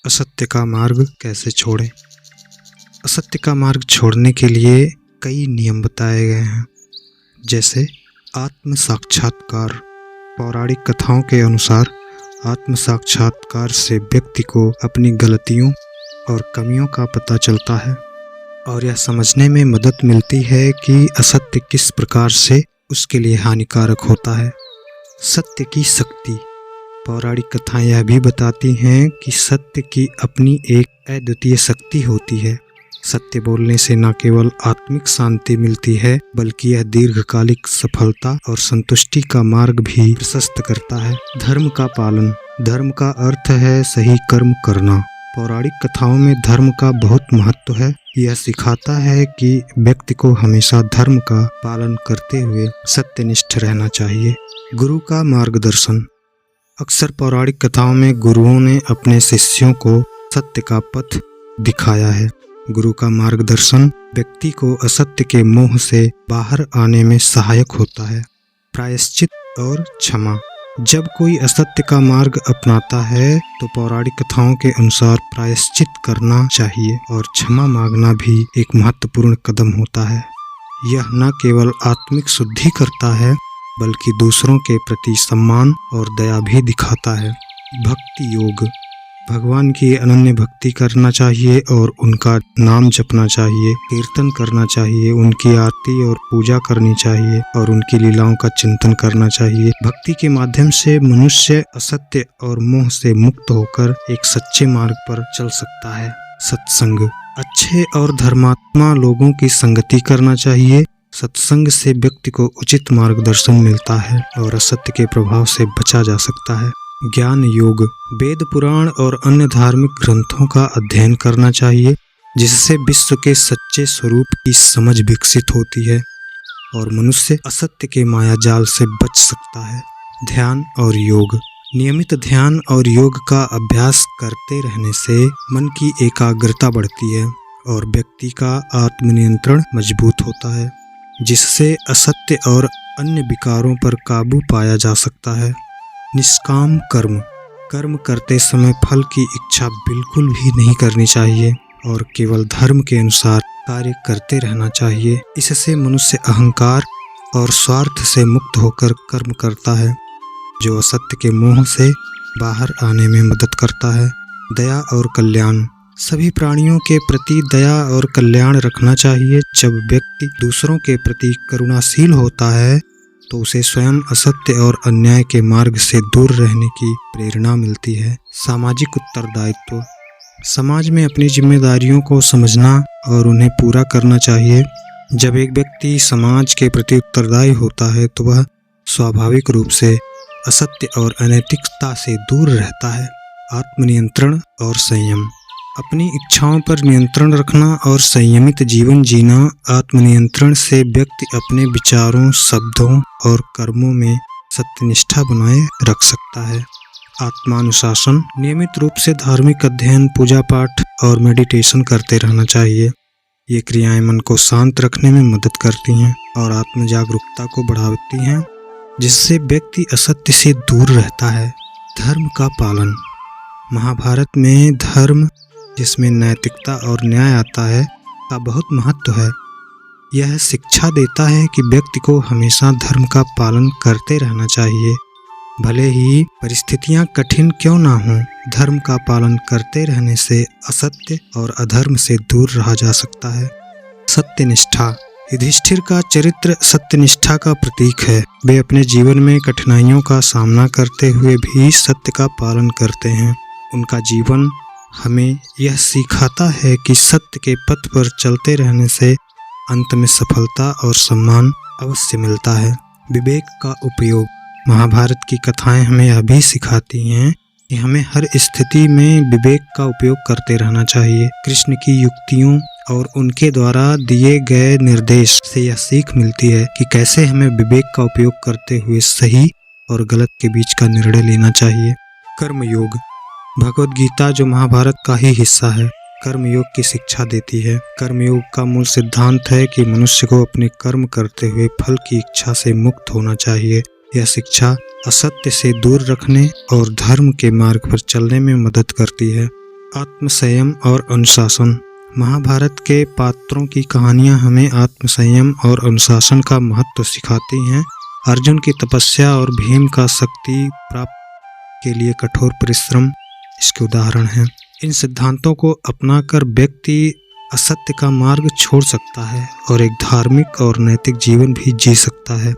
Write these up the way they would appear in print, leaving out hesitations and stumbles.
असत्य का मार्ग कैसे छोड़ें। असत्य का मार्ग छोड़ने के लिए कई नियम बताए गए हैं, जैसे आत्म साक्षात्कार। पौराणिक कथाओं के अनुसार आत्म साक्षात्कार से व्यक्ति को अपनी गलतियों और कमियों का पता चलता है और यह समझने में मदद मिलती है कि असत्य किस प्रकार से उसके लिए हानिकारक होता है। सत्य की शक्ति। पौराणिक कथाएं यह भी बताती हैं कि सत्य की अपनी एक अद्वितीय शक्ति होती है। सत्य बोलने से न केवल आत्मिक शांति मिलती है, बल्कि यह दीर्घकालिक सफलता और संतुष्टि का मार्ग भी प्रशस्त करता है। धर्म का पालन। धर्म का अर्थ है सही कर्म करना। पौराणिक कथाओं में धर्म का बहुत महत्व है। यह सिखाता है कि व्यक्ति को हमेशा धर्म का पालन करते हुए सत्यनिष्ठ रहना चाहिए। गुरु का मार्गदर्शन। अक्सर पौराणिक कथाओं में गुरुओं ने अपने शिष्यों को सत्य का पथ दिखाया है। गुरु का मार्गदर्शन व्यक्ति को असत्य के मोह से बाहर आने में सहायक होता है। प्रायश्चित और क्षमा। जब कोई असत्य का मार्ग अपनाता है तो पौराणिक कथाओं के अनुसार प्रायश्चित करना चाहिए और क्षमा मांगना भी एक महत्वपूर्ण कदम होता है। यह न केवल आत्मिक शुद्धि करता है, बल्कि दूसरों के प्रति सम्मान और दया भी दिखाता है। भक्ति योग। भगवान की अनन्य भक्ति करना चाहिए और उनका नाम जपना चाहिए, कीर्तन करना चाहिए, उनकी आरती और पूजा करनी चाहिए और उनकी लीलाओं का चिंतन करना चाहिए। भक्ति के माध्यम से मनुष्य असत्य और मोह से मुक्त होकर एक सच्चे मार्ग पर चल सकता है। सत्संग। अच्छे और धर्मात्मा लोगों की संगति करना चाहिए। सत्संग से व्यक्ति को उचित मार्गदर्शन मिलता है और असत्य के प्रभाव से बचा जा सकता है। ज्ञान योग। वेद पुराण और अन्य धार्मिक ग्रंथों का अध्ययन करना चाहिए, जिससे विश्व के सच्चे स्वरूप की समझ विकसित होती है और मनुष्य असत्य के मायाजाल से बच सकता है। ध्यान और योग। नियमित ध्यान और योग का अभ्यास करते रहने से मन की एकाग्रता बढ़ती है और व्यक्ति का आत्मनियंत्रण मजबूत होता है, जिससे असत्य और अन्य विकारों पर काबू पाया जा सकता है। निष्काम कर्म। कर्म करते समय फल की इच्छा बिल्कुल भी नहीं करनी चाहिए और केवल धर्म के अनुसार कार्य करते रहना चाहिए। इससे मनुष्य अहंकार और स्वार्थ से मुक्त होकर कर्म करता है, जो असत्य के मोह से बाहर आने में मदद करता है। दया और कल्याण। सभी प्राणियों के प्रति दया और कल्याण रखना चाहिए। जब व्यक्ति दूसरों के प्रति करुणाशील होता है तो उसे स्वयं असत्य और अन्याय के मार्ग से दूर रहने की प्रेरणा मिलती है। सामाजिक उत्तरदायित्व। समाज में अपनी जिम्मेदारियों को समझना और उन्हें पूरा करना चाहिए। जब एक व्यक्ति समाज के प्रति उत्तरदायी होता है तो वह स्वाभाविक रूप से असत्य और अनैतिकता से दूर रहता है। आत्मनियंत्रण और संयम। अपनी इच्छाओं पर नियंत्रण रखना और संयमित जीवन जीना। आत्मनियंत्रण से व्यक्ति अपने विचारों, शब्दों और कर्मों में सत्यनिष्ठा बनाए रख सकता है। आत्मानुशासन। नियमित रूप से धार्मिक अध्ययन, पूजा पाठ और मेडिटेशन करते रहना चाहिए। ये क्रियाएं मन को शांत रखने में मदद करती हैं और आत्म जागरूकता को बढ़ाती हैं, जिससे व्यक्ति असत्य से दूर रहता है। धर्म का पालन। महाभारत में धर्म, जिसमें नैतिकता और न्याय आता है, का बहुत महत्व है। यह शिक्षा देता है कि व्यक्ति को हमेशा धर्म का पालन करते रहना चाहिए, भले ही परिस्थितियां कठिन क्यों ना हों। धर्म का पालन करते रहने से असत्य और अधर्म से दूर रहा जा सकता है। सत्यनिष्ठा। युधिष्ठिर का चरित्र सत्यनिष्ठा का प्रतीक है। वे अपने जीवन में कठिनाइयों का सामना करते हुए भी सत्य का पालन करते हैं। उनका जीवन हमें यह सिखाता है कि सत्य के पथ पर चलते रहने से अंत में सफलता और सम्मान अवश्य मिलता है। विवेक का उपयोग। महाभारत की कथाएं हमें यह भी सिखाती हैं कि हमें हर स्थिति में विवेक का उपयोग करते रहना चाहिए। कृष्ण की युक्तियों और उनके द्वारा दिए गए निर्देश से यह सीख मिलती है कि कैसे हमें विवेक का उपयोग करते हुए सही और गलत के बीच का निर्णय लेना चाहिए। कर्मयोग। भगवद गीता, जो महाभारत का ही हिस्सा है, कर्मयोग की शिक्षा देती है। कर्मयोग का मूल सिद्धांत है कि मनुष्य को अपने कर्म करते हुए फल की इच्छा से मुक्त होना चाहिए। यह शिक्षा असत्य से दूर रखने और धर्म के मार्ग पर चलने में मदद करती है। आत्मसंयम और अनुशासन। महाभारत के पात्रों की कहानियां हमें आत्मसंयम और अनुशासन का महत्व सिखाती हैं। अर्जुन की तपस्या और भीम का शक्ति प्राप्त के लिए कठोर परिश्रम इसके उदाहरण हैं। इन सिद्धांतों को अपनाकर व्यक्ति असत्य का मार्ग छोड़ सकता है और एक धार्मिक और नैतिक जीवन भी जी सकता है।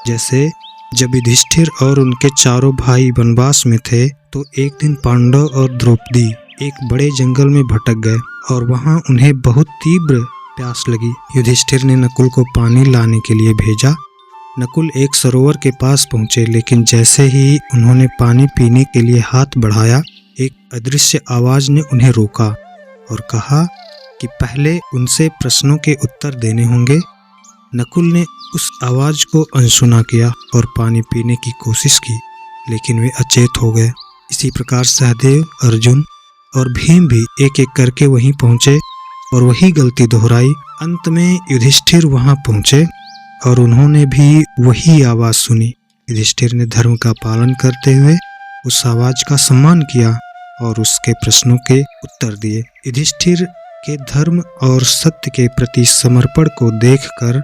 जैसे जब युधिष्ठिर और उनके चारों भाई वनवास में थे तो एक दिन पांडव और द्रौपदी एक बड़े जंगल में भटक गए और वहां उन्हें बहुत तीव्र प्यास लगी। युधिष्ठिर ने नकुल को पानी लाने के लिए भेजा। नकुल एक सरोवर के पास पहुंचे, लेकिन जैसे ही उन्होंने पानी पीने के लिए हाथ बढ़ाया, एक अदृश्य आवाज ने उन्हें रोका और कहा कि पहले उनसे प्रश्नों के उत्तर देने होंगे। नकुल ने उस आवाज को अनसुना किया और पानी पीने की कोशिश की, लेकिन वे अचेत हो गए। इसी प्रकार सहदेव, अर्जुन और भीम भी एक एक करके वहीं पहुंचे और वही गलती दोहराई। अंत में युधिष्ठिर वहां पहुंचे और उन्होंने भी वही आवाज सुनी। युधिष्ठिर ने धर्म का पालन करते हुए उस आवाज का सम्मान किया और उसके प्रश्नों के उत्तर दिए। युधिष्ठिर के धर्म और सत्य के प्रति समर्पण को देखकर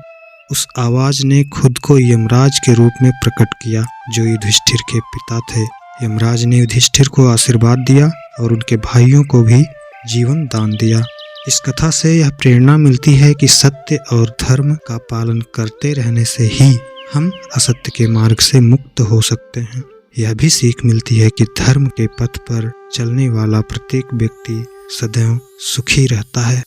उस आवाज ने खुद को यमराज के रूप में प्रकट किया, जो युधिष्ठिर के पिता थे। यमराज ने युधिष्ठिर को आशीर्वाद दिया और उनके भाइयों को भी जीवन दान दिया। इस कथा से यह प्रेरणा मिलती है कि सत्य और धर्म का पालन करते रहने से ही हम असत्य के मार्ग से मुक्त हो सकते हैं। यह भी सीख मिलती है कि धर्म के पथ पर चलने वाला प्रत्येक व्यक्ति सदैव सुखी रहता है।